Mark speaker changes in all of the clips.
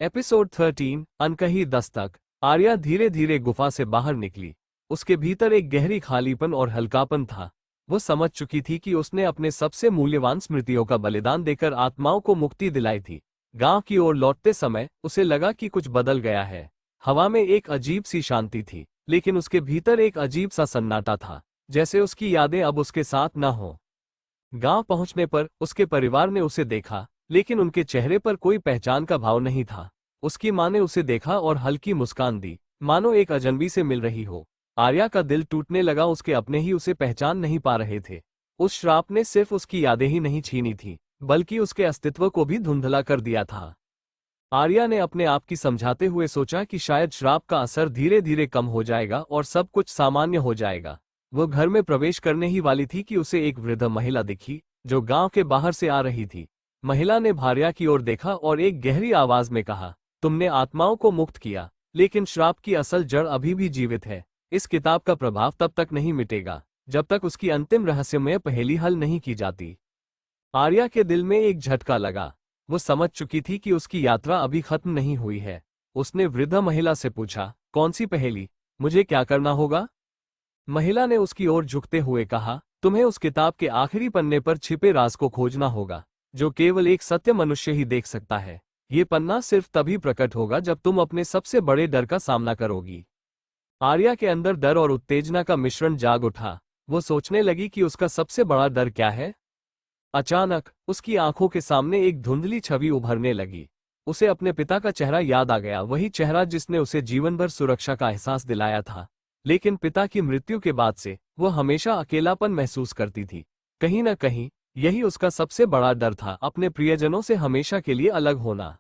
Speaker 1: Episode 13 अनकही दस्तक। आर्या धीरे धीरे गुफा से बाहर निकली। उसके भीतर एक गहरी खालीपन और हल्कापन था। वो समझ चुकी थी कि उसने अपने सबसे मूल्यवान स्मृतियों का बलिदान देकर आत्माओं को मुक्ति दिलाई थी। गांव की ओर लौटते समय उसे लगा कि कुछ बदल गया है। हवा में एक अजीब सी शांति थी, लेकिन उसके भीतर एक अजीब सा सन्नाटा था, जैसे उसकी यादें अब उसके साथ न हों। गांव पहुंचने पर उसके परिवार ने उसे देखा, लेकिन उनके चेहरे पर कोई पहचान का भाव नहीं था। उसकी मां ने उसे देखा और हल्की मुस्कान दी, मानो एक अजनबी से मिल रही हो। आर्या का दिल टूटने लगा, उसके अपने ही उसे पहचान नहीं पा रहे थे। उस श्राप ने सिर्फ उसकी यादें ही नहीं छीनी थी, बल्कि उसके अस्तित्व को भी धुंधला कर दिया था। आर्या ने अपने आप की समझाते हुए सोचा कि शायद श्राप का असर धीरे धीरे कम हो जाएगा और सब कुछ सामान्य हो जाएगा। वो घर में प्रवेश करने ही वाली थी कि उसे एक वृद्ध महिला दिखी, जो गांव के बाहर से आ रही थी। महिला ने आर्या की ओर देखा और एक गहरी आवाज में कहा, तुमने आत्माओं को मुक्त किया, लेकिन श्राप की असल जड़ अभी भी जीवित है। इस किताब का प्रभाव तब तक नहीं मिटेगा, जब तक उसकी अंतिम रहस्यमय पहेली हल नहीं की जाती। आर्या के दिल में एक झटका लगा। वो समझ चुकी थी कि उसकी यात्रा अभी खत्म नहीं हुई है। उसने वृद्ध महिला से पूछा, कौन सी पहेली? मुझे क्या करना होगा? महिला ने उसकी ओर झुकते हुए कहा, तुम्हें उस किताब के आखिरी पन्ने पर छिपे राज को खोजना होगा, जो केवल एक सत्य मनुष्य ही देख सकता है। ये पन्ना सिर्फ तभी प्रकट होगा जब तुम अपने सबसे बड़े डर का सामना करोगी। आर्या के अंदर डर और उत्तेजना का मिश्रण जाग उठा। वो सोचने लगी कि उसका सबसे बड़ा डर क्या है। अचानक उसकी आंखों के सामने एक धुंधली छवि उभरने लगी। उसे अपने पिता का चेहरा याद आ गया, वही चेहरा जिसने उसे जीवन भर सुरक्षा का एहसास दिलाया था। लेकिन पिता की मृत्यु के बाद से वो हमेशा अकेलापन महसूस करती थी। कहीं न कहीं यही उसका सबसे बड़ा डर था, अपने प्रियजनों से हमेशा के लिए अलग होना।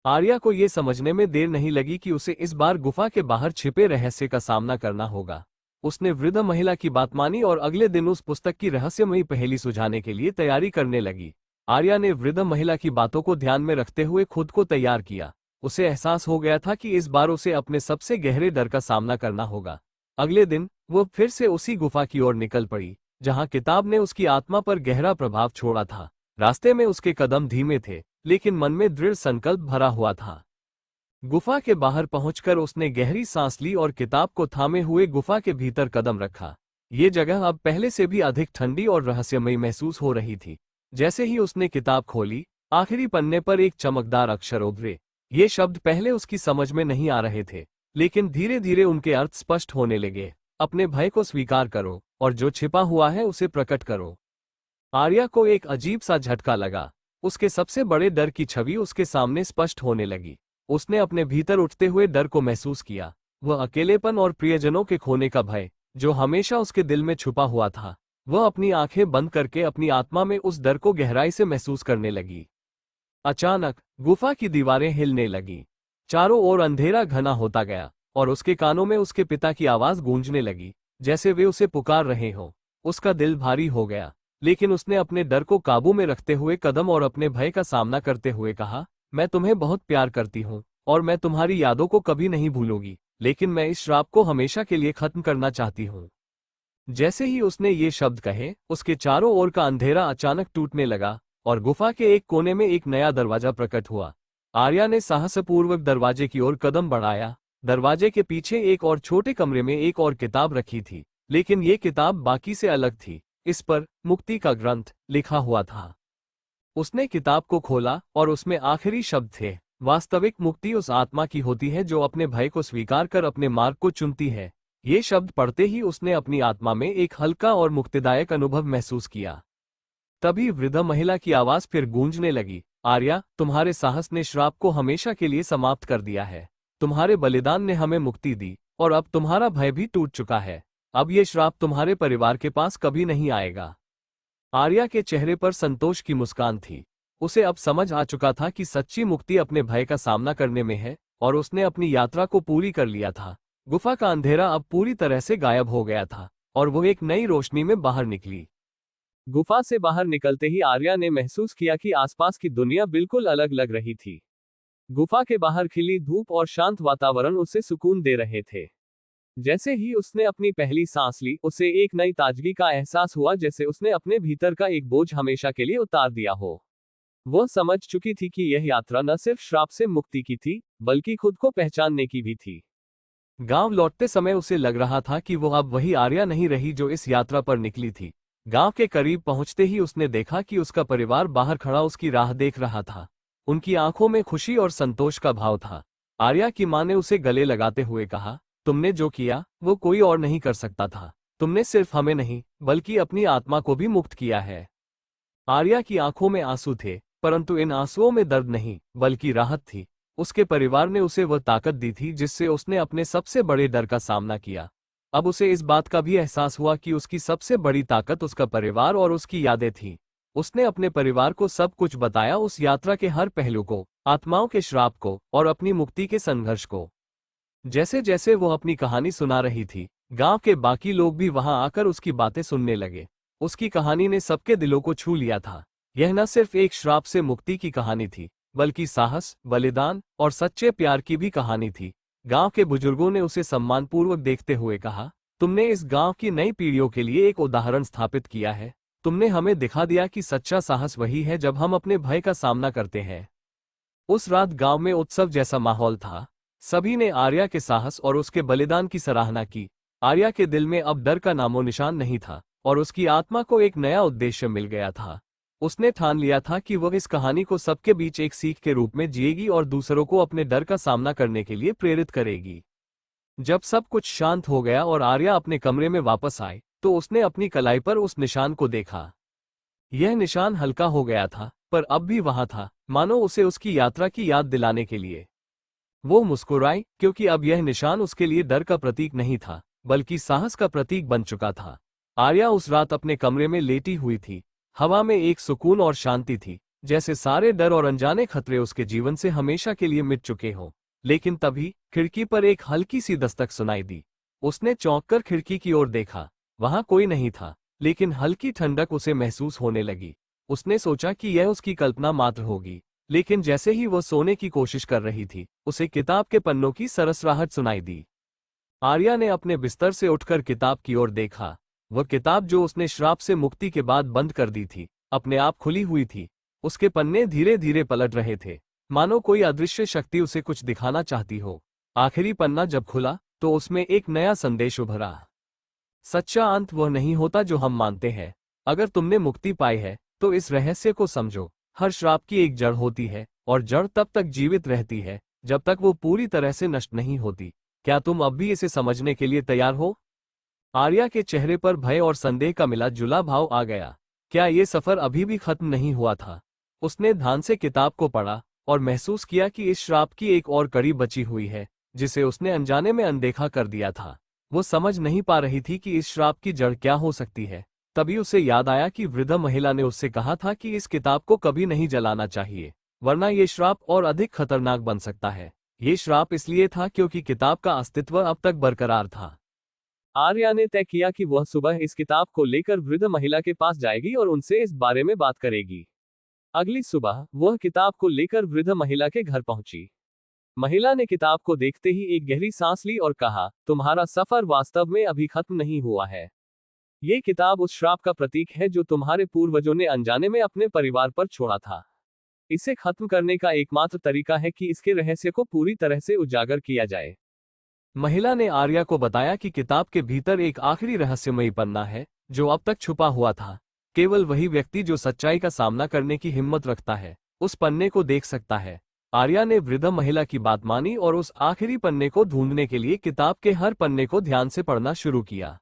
Speaker 1: आर्या को ये समझने में देर नहीं लगी कि उसे इस बार गुफा के बाहर छिपे रहस्य का सामना करना होगा। उसने वृद्ध महिला की बात मानी और अगले दिन उस पुस्तक की रहस्यमयी पहेली सुझाने के लिए तैयारी करने लगी। आर्या ने वृद्ध महिला की बातों को ध्यान में रखते हुए खुद को तैयार किया। उसे एहसास हो गया था कि इस बार उसे अपने सबसे गहरे डर का सामना करना होगा। अगले दिन वो फिर से उसी गुफा की ओर निकल पड़ी, जहां किताब ने उसकी आत्मा पर गहरा प्रभाव छोड़ा था। रास्ते में उसके कदम धीमे थे, लेकिन मन में दृढ़ संकल्प भरा हुआ था। गुफा के बाहर पहुंचकर उसने गहरी सांस ली और किताब को थामे हुए गुफा के भीतर कदम रखा। ये जगह अब पहले से भी अधिक ठंडी और रहस्यमयी महसूस हो रही थी। जैसे ही उसने किताब खोली, आखिरी पन्ने पर एक चमकदार अक्षर उभरे। ये शब्द पहले उसकी समझ में नहीं आ रहे थे, लेकिन धीरे धीरे उनके अर्थ स्पष्ट होने लगे। अपने भय को स्वीकार करो और जो छिपा हुआ है उसे प्रकट करो। आर्या को एक अजीब सा झटका लगा। उसके सबसे बड़े डर की छवि उसके सामने स्पष्ट होने लगी। उसने अपने भीतर उठते हुए डर को महसूस किया। वह अकेलेपन और प्रियजनों के खोने का भय, जो हमेशा उसके दिल में छुपा हुआ था। वह अपनी आंखें बंद करके अपनी आत्मा में उस डर को गहराई से महसूस करने लगी। अचानक गुफा की दीवारें हिलने लगीं। चारों ओर अंधेरा घना होता गया और उसके कानों में उसके पिता की आवाज गूंजने लगी, जैसे वे उसे पुकार रहे हों। उसका दिल भारी हो गया, लेकिन उसने अपने डर को काबू में रखते हुए कदम और अपने भय का सामना करते हुए कहा, मैं तुम्हें बहुत प्यार करती हूँ और मैं तुम्हारी यादों को कभी नहीं भूलूंगी, लेकिन मैं इस श्राप को हमेशा के लिए खत्म करना चाहती हूँ। जैसे ही उसने ये शब्द कहे, उसके चारों ओर का अंधेरा अचानक टूटने लगा और गुफा के एक कोने में एक नया दरवाजा प्रकट हुआ। आर्या ने साहसपूर्वक दरवाजे की ओर कदम बढ़ाया। दरवाजे के पीछे एक और छोटे कमरे में एक और किताब रखी थी, लेकिन ये किताब बाकी से अलग थी। इस पर मुक्ति का ग्रंथ लिखा हुआ था। उसने किताब को खोला और उसमें आखिरी शब्द थे, वास्तविक मुक्ति उस आत्मा की होती है जो अपने भय को स्वीकार कर अपने मार्ग को चुनती है। ये शब्द पढ़ते ही उसने अपनी आत्मा में एक हल्का और मुक्तिदायक अनुभव महसूस किया। तभी वृद्ध महिला की आवाज फिर गूंजने लगी, आर्या, तुम्हारे साहस ने श्राप को हमेशा के लिए समाप्त कर दिया है। तुम्हारे बलिदान ने हमें मुक्ति दी और अब तुम्हारा भय भी टूट चुका है। अब ये श्राप तुम्हारे परिवार के पास कभी नहीं आएगा। आर्या के चेहरे पर संतोष की मुस्कान थी। उसे अब समझ आ चुका था कि सच्ची मुक्ति अपने भय का सामना करने में है, और उसने अपनी यात्रा को पूरी कर लिया था। गुफा का अंधेरा अब पूरी तरह से गायब हो गया था और वो एक नई रोशनी में बाहर निकली। गुफा से बाहर निकलते ही आर्या ने महसूस किया कि आसपास की दुनिया बिल्कुल अलग लग रही थी। गुफा के बाहर खिली धूप और शांत वातावरण उसे सुकून दे रहे थे। जैसे ही उसने अपनी पहली सांस ली, उसे एक नई ताजगी का एहसास हुआ, जैसे उसने अपने भीतर का एक बोझ हमेशा के लिए उतार दिया हो। वह समझ चुकी थी कि यह यात्रा न सिर्फ श्राप से मुक्ति की थी, बल्कि खुद को पहचानने की भी थी। गांव लौटते समय उसे लग रहा था कि वो अब वही आर्या नहीं रही जो इस यात्रा पर निकली थी। गांव के करीब पहुंचते ही उसने देखा कि उसका परिवार बाहर खड़ा उसकी राह देख रहा था। उनकी आंखों में खुशी और संतोष का भाव था। आर्या की मां ने उसे गले लगाते हुए कहा, तुमने जो किया वो कोई और नहीं कर सकता था। तुमने सिर्फ हमें नहीं बल्कि अपनी आत्मा को भी मुक्त किया है। आर्या की आंखों में आंसू थे, परंतु इन आंसुओं में दर्द नहीं बल्कि राहत थी। उसके परिवार ने उसे वह ताकत दी थी जिससे उसने अपने सबसे बड़े डर का सामना किया। अब उसे इस बात का भी एहसास हुआ कि उसकी सबसे बड़ी ताकत उसका परिवार और उसकी यादें थीं। उसने अपने परिवार को सब कुछ बताया, उस यात्रा के हर पहलू को, आत्माओं के श्राप को और अपनी मुक्ति के संघर्ष को। जैसे जैसे वो अपनी कहानी सुना रही थी, गांव के बाकी लोग भी वहां आकर उसकी बातें सुनने लगे। उसकी कहानी ने सबके दिलों को छू लिया था। यह न सिर्फ एक श्राप से मुक्ति की कहानी थी, बल्कि साहस, बलिदान और सच्चे प्यार की भी कहानी थी। गांव के बुजुर्गों ने उसे सम्मानपूर्वक देखते हुए कहा, तुमने इस गांव की नई पीढ़ियों के लिए एक उदाहरण स्थापित किया है। तुमने हमें दिखा दिया कि सच्चा साहस वही है जब हम अपने भय का सामना करते हैं। उस रात गांव में उत्सव जैसा माहौल था। सभी ने आर्या के साहस और उसके बलिदान की सराहना की। आर्या के दिल में अब डर का नामो निशान नहीं था और उसकी आत्मा को एक नया उद्देश्य मिल गया था। उसने ठान लिया था कि वह इस कहानी को सबके बीच एक सीख के रूप में जिएगी और दूसरों को अपने डर का सामना करने के लिए प्रेरित करेगी। जब सब कुछ शांत हो गया और आर्या अपने कमरे में वापस आई, तो उसने अपनी कलाई पर उस निशान को देखा। यह निशान हल्का हो गया था, पर अब भी वहां था, मानो उसे उसकी यात्रा की याद दिलाने के लिए। वो मुस्कुराई, क्योंकि अब यह निशान उसके लिए डर का प्रतीक नहीं था, बल्कि साहस का प्रतीक बन चुका था। आर्या उस रात अपने कमरे में लेटी हुई थी। हवा में एक सुकून और शांति थी, जैसे सारे डर और अनजाने खतरे उसके जीवन से हमेशा के लिए मिट चुके हों। लेकिन तभी खिड़की पर एक हल्की सी दस्तक सुनाई दी। उसने चौंककर खिड़की की ओर देखा। वहां कोई नहीं था, लेकिन हल्की ठंडक उसे महसूस होने लगी। उसने सोचा कि यह उसकी कल्पना मात्र होगी, लेकिन जैसे ही वह सोने की कोशिश कर रही थी, उसे किताब के पन्नों की सरसराहट सुनाई दी। आर्या ने अपने बिस्तर से उठकर किताब की ओर देखा। वह किताब जो उसने श्राप से मुक्ति के बाद बंद कर दी थी, अपने आप खुली हुई थी। उसके पन्ने धीरे धीरे पलट रहे थे, मानो कोई अदृश्य शक्ति उसे कुछ दिखाना चाहती हो। आखिरी पन्ना जब खुला, तो उसमें एक नया संदेश उभरा। सच्चा अंत वह नहीं होता जो हम मानते हैं। अगर तुमने मुक्ति पाई है, तो इस रहस्य को समझो। हर श्राप की एक जड़ होती है, और जड़ तब तक जीवित रहती है जब तक वो पूरी तरह से नष्ट नहीं होती। क्या तुम अब भी इसे समझने के लिए तैयार हो? आर्या के चेहरे पर भय और संदेह का मिला जुला भाव आ गया। क्या ये सफर अभी भी खत्म नहीं हुआ था? उसने ध्यान से किताब को पढ़ा और महसूस किया कि इस श्राप की एक और कड़ी बची हुई है, जिसे उसने अनजाने में अनदेखा कर दिया था। वो समझ नहीं पा रही थी कि इस श्राप की जड़ क्या हो सकती है। तभी उसे याद आया कि वृद्ध महिला ने उससे कहा था कि इस किताब को कभी नहीं जलाना चाहिए, वरना ये श्राप और अधिक खतरनाक बन सकता है। ये श्राप इसलिए था क्योंकि किताब का अस्तित्व अब तक बरकरार था। आर्या ने तय किया कि वह सुबह इस किताब को लेकर वृद्ध महिला के पास जाएगी और उनसे इस बारे में बात करेगी। अगली सुबह वह किताब को लेकर वृद्ध महिला के घर पहुंची। महिला ने किताब को देखते ही एक गहरी सांस ली और कहा, तुम्हारा सफर वास्तव में अभी खत्म नहीं हुआ है। ये किताब उस श्राप का प्रतीक है जो तुम्हारे पूर्वजों ने अनजाने में अपने परिवार पर छोड़ा था। इसे खत्म करने का एकमात्र तरीका है कि इसके रहस्य को पूरी तरह से उजागर किया जाए। महिला ने आर्या को बताया कि किताब के भीतर एक आखिरी रहस्यमयी पन्ना है, जो अब तक छुपा हुआ था। केवल वही व्यक्ति जो सच्चाई का सामना करने की हिम्मत रखता है, उस पन्ने को देख सकता है। आर्या ने वृद्ध महिला की बात मानी और उस आखिरी पन्ने को ढूंढने के लिए किताब के हर पन्ने को ध्यान से पढ़ना शुरू किया।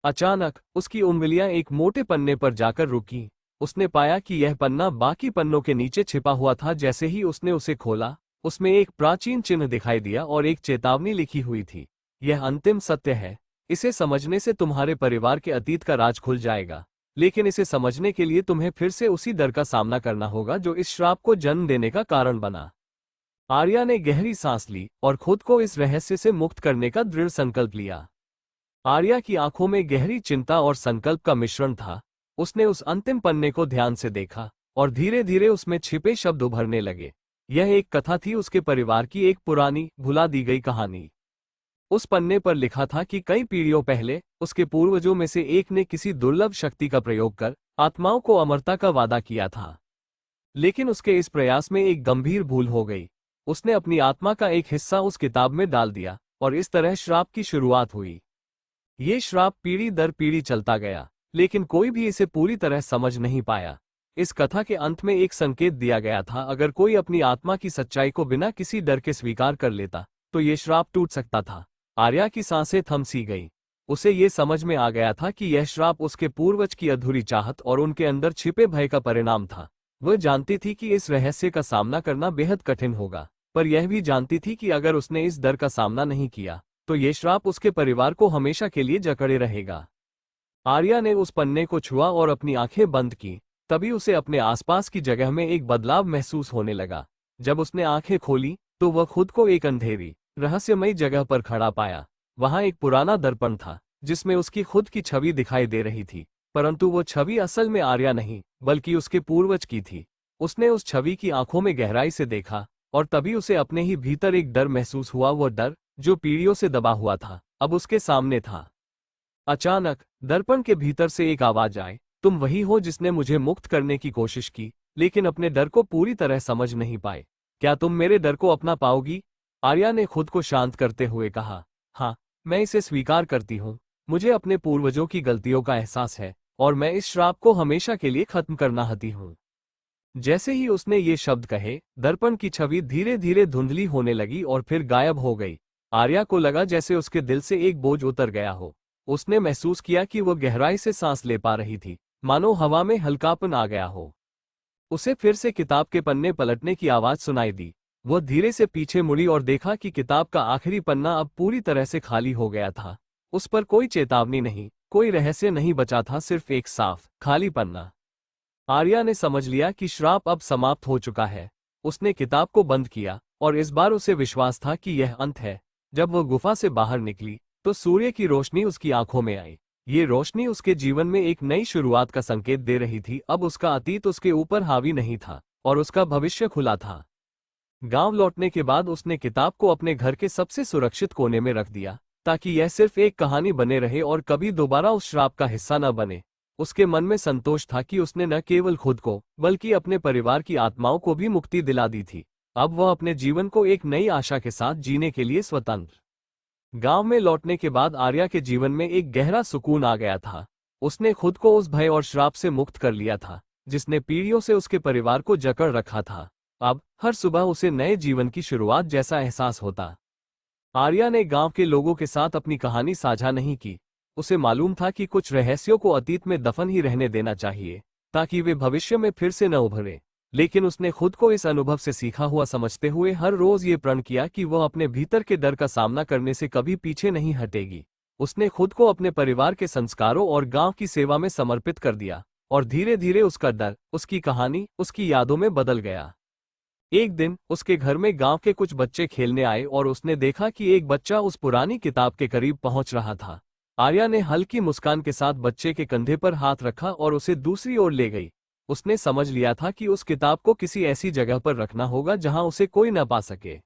Speaker 1: अचानक उसकी उंगलियां एक मोटे पन्ने पर जाकर रुकी। उसने पाया कि यह पन्ना बाकी पन्नों के नीचे छिपा हुआ था। जैसे ही उसने उसे खोला, उसमें एक प्राचीन चिन्ह दिखाई दिया और एक चेतावनी लिखी हुई थी। यह अंतिम सत्य है। इसे समझने से तुम्हारे परिवार के अतीत का राज खुल जाएगा, लेकिन इसे समझने के लिए तुम्हें फिर से उसी डर का सामना करना होगा जो इस श्राप को जन्म देने का कारण बना। आर्या ने गहरी सांस ली और खुद को इस रहस्य से मुक्त करने का दृढ़ संकल्प लिया। आर्या की आंखों में गहरी चिंता और संकल्प का मिश्रण था। उसने उस अंतिम पन्ने को ध्यान से देखा और धीरे धीरे उसमें छिपे शब्द उभरने लगे। यह एक कथा थी, उसके परिवार की एक पुरानी, भुला दी गई कहानी। उस पन्ने पर लिखा था कि कई पीढ़ियों पहले उसके पूर्वजों में से एक ने किसी दुर्लभ शक्ति का प्रयोग कर आत्माओं को अमरता का वादा किया था। लेकिन उसके इस प्रयास में एक गंभीर भूल हो गई। उसने अपनी आत्मा का एक हिस्सा उस किताब में डाल दिया और इस तरह श्राप की शुरुआत हुई। ये श्राप पीढ़ी दर पीढ़ी चलता गया, लेकिन कोई भी इसे पूरी तरह समझ नहीं पाया। इस कथा के अंत में एक संकेत दिया गया था, अगर कोई अपनी आत्मा की सच्चाई को बिना किसी डर के स्वीकार कर लेता तो ये श्राप टूट सकता था। आर्या की सांसें थम सी गईं। उसे ये समझ में आ गया था कि यह श्राप उसके पूर्वज की अधूरी चाहत और उनके अंदर छिपे भय का परिणाम था। वह जानती थी कि इस रहस्य का सामना करना बेहद कठिन होगा, पर यह भी जानती थी कि अगर उसने इस डर का सामना नहीं किया तो ये श्राप उसके परिवार को हमेशा के लिए जकड़े रहेगा। आर्या ने उस पन्ने को छुआ और अपनी आंखें बंद की। तभी उसे अपने आसपास की जगह में एक बदलाव महसूस होने लगा। जब उसने आंखें खोली तो वह खुद को एक अंधेरी, रहस्यमयी जगह पर खड़ा पाया। वहां एक पुराना दर्पण था जिसमें उसकी खुद की छवि दिखाई दे रही थी, परंतु वो छवि असल में आर्या नहीं बल्कि उसके पूर्वज की थी। उसने उस छवि की आंखों में गहराई से देखा और तभी उसे अपने ही भीतर एक डर महसूस हुआ। वह डर जो पीढ़ियों से दबा हुआ था अब उसके सामने था। अचानक दर्पण के भीतर से एक आवाज आई, तुम वही हो जिसने मुझे मुक्त करने की कोशिश की लेकिन अपने डर को पूरी तरह समझ नहीं पाए। क्या तुम मेरे डर को अपना पाओगी? आर्या ने खुद को शांत करते हुए कहा, हाँ, मैं इसे स्वीकार करती हूँ। मुझे अपने पूर्वजों की गलतियों का एहसास है और मैं इस श्राप को हमेशा के लिए खत्म करना चाहती हूँ। जैसे ही उसने ये शब्द कहे, दर्पण की छवि धीरे धीरे धुंधली होने लगी और फिर गायब हो गई। आर्या को लगा जैसे उसके दिल से एक बोझ उतर गया हो। उसने महसूस किया कि वह गहराई से सांस ले पा रही थी, मानो हवा में हल्कापन आ गया हो। उसे फिर से किताब के पन्ने पलटने की आवाज सुनाई दी। वह धीरे से पीछे मुड़ी और देखा कि किताब का आखिरी पन्ना अब पूरी तरह से खाली हो गया था। उस पर कोई चेतावनी नहीं, कोई रहस्य नहीं बचा था, सिर्फ एक साफ खाली पन्ना। आर्या ने समझ लिया कि श्राप अब समाप्त हो चुका है। उसने किताब को बंद किया और इस बार उसे विश्वास था कि यह अंत है। जब वह गुफा से बाहर निकली तो सूर्य की रोशनी उसकी आंखों में आई। ये रोशनी उसके जीवन में एक नई शुरुआत का संकेत दे रही थी। अब उसका अतीत उसके ऊपर हावी नहीं था और उसका भविष्य खुला था। गांव लौटने के बाद उसने किताब को अपने घर के सबसे सुरक्षित कोने में रख दिया ताकि यह सिर्फ एक कहानी बने रहे और कभी दोबारा उस श्राप का हिस्सा न बने। उसके मन में संतोष था कि उसने न केवल खुद को बल्कि अपने परिवार की आत्माओं को भी मुक्ति दिला दी थी। अब वह अपने जीवन को एक नई आशा के साथ जीने के लिए स्वतंत्र। गांव में लौटने के बाद आर्या के जीवन में एक गहरा सुकून आ गया था। उसने खुद को उस भय और श्राप से मुक्त कर लिया था जिसने पीढ़ियों से उसके परिवार को जकड़ रखा था। अब हर सुबह उसे नए जीवन की शुरुआत जैसा एहसास होता। आर्या ने गांव के लोगों के साथ अपनी कहानी साझा नहीं की। उसे मालूम था कि कुछ रहस्यों को अतीत में दफन ही रहने देना चाहिए ताकि वे भविष्य में फिर से न उभरे। लेकिन उसने खुद को इस अनुभव से सीखा हुआ समझते हुए हर रोज ये प्रण किया कि वह अपने भीतर के डर का सामना करने से कभी पीछे नहीं हटेगी। उसने खुद को अपने परिवार के संस्कारों और गांव की सेवा में समर्पित कर दिया और धीरे धीरे उसका डर, उसकी कहानी, उसकी यादों में बदल गया। एक दिन उसके घर में गांव के कुछ बच्चे खेलने आए और उसने देखा कि एक बच्चा उस पुरानी किताब के करीब पहुंच रहा था। आर्या ने हल्की मुस्कान के साथ बच्चे के कंधे पर हाथ रखा और उसे दूसरी ओर ले गई। उसने समझ लिया था कि उस किताब को किसी ऐसी जगह पर रखना होगा जहां उसे कोई न पा सके।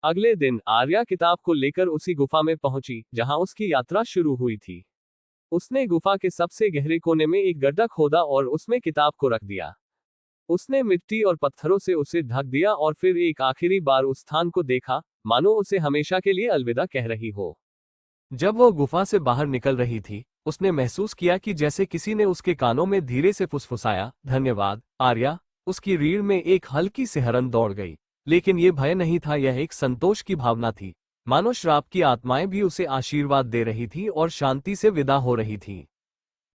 Speaker 1: अगले दिन आर्या किताब को लेकर उसी गुफा में पहुंची जहां उसकी यात्रा शुरू हुई थी। उसने गुफा के सबसे गहरे कोने में एक गड्ढा खोदा और उसमें किताब को रख दिया। उसने मिट्टी और पत्थरों से उसे ढक दिया और फिर एक आखिरी बार उस स्थान को देखा, मानो उसे हमेशा के लिए अलविदा कह रही हो। जब वह गुफा से बाहर निकल रही थी, उसने महसूस किया कि जैसे किसी ने उसके कानों में धीरे से फुसफुसाया, धन्यवाद आर्या। उसकी रीढ़ में एक हल्की सिहरन दौड़ गई, लेकिन ये भय नहीं था, यह एक संतोष की भावना थी। मानो श्राप की आत्माएं भी उसे आशीर्वाद दे रही थी और शांति से विदा हो रही थी।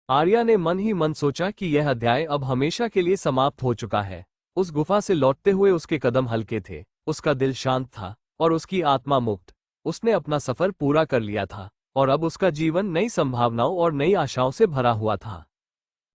Speaker 1: आर्या ने मन ही मन सोचा कि यह अध्याय अब हमेशा के लिए समाप्त हो चुका है। उस गुफा से लौटते हुए उसके कदम हल्के थे, उसका दिल शांत था और उसकी आत्मा मुक्त। उसने अपना सफर पूरा कर लिया था और अब उसका जीवन नई संभावनाओं और नई आशाओं से भरा हुआ था।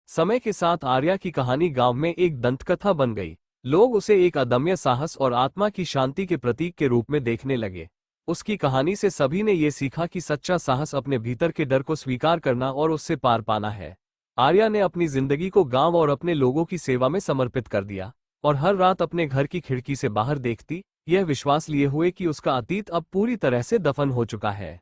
Speaker 1: समय के साथ आर्या की कहानी गांव में एक दंतकथा बन गई। लोग उसे एक अदम्य साहस और आत्मा की शांति के प्रतीक के रूप में देखने लगे। उसकी कहानी से सभी ने यह सीखा कि सच्चा साहस अपने भीतर के डर को स्वीकार करना और उससे पार पाना है। आर्या ने अपनी जिंदगी को गांव और अपने लोगों की सेवा में समर्पित कर दिया और हर रात अपने घर की खिड़की से बाहर देखती, यह विश्वास लिए हुए कि उसका अतीत अब पूरी तरह से दफन हो चुका है।